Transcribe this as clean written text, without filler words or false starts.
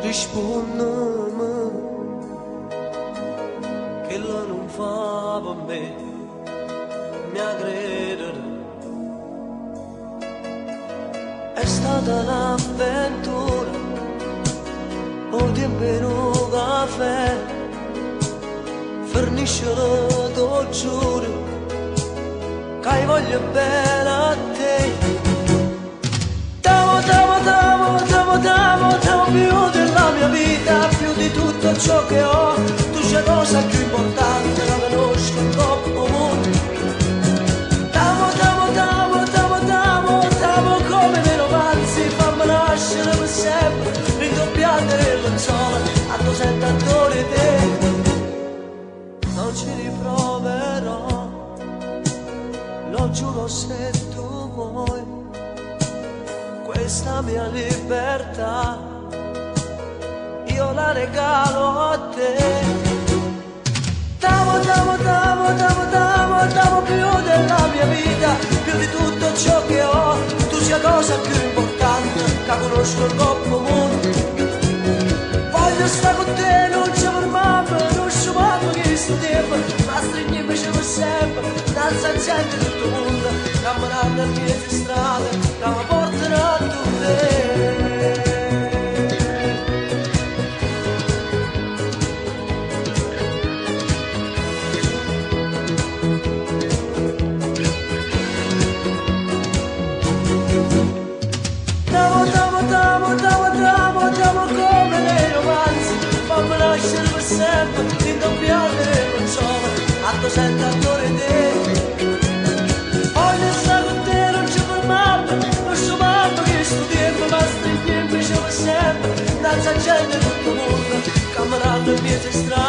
Risponde-me che la non fa per me, mi credere. È stata un'avventura, o tempo in un caffè, forniscere t'ho giuro, che voglio bene a te. T'amo più della mia vita, più di tutto ciò che ho. Tu sei la cosa più importante, la conosco troppo mondo. T'amo come nei romanzi, fammi nascere per sempre, ridoppiate le lenzuola, a 200 ore di te. Non ci riproverò, lo giuro se tu vuoi, questa mia libertà io la regalo a te. T'amo più della mia vita, più di tutto ciò che ho. Tu sia la cosa più importante, che conosco il troppo mondo. Voglio stare con te, non ci fermiamo, non ci fermiamo che sto tempo, ma stringiamo per sempre, danza gente tutto il mondo, camminando a mezze strade, che mi portano a te. T'amo come nei romanzi, fammi nascere per sempre, indoppiate le console, a 200 ore di te. Voglio stare con te, non ci fermiamo, non so mamma che sto tempo, ma stringiamo per sempre, danza gente tutto il mondo, camminando in mezzo strada.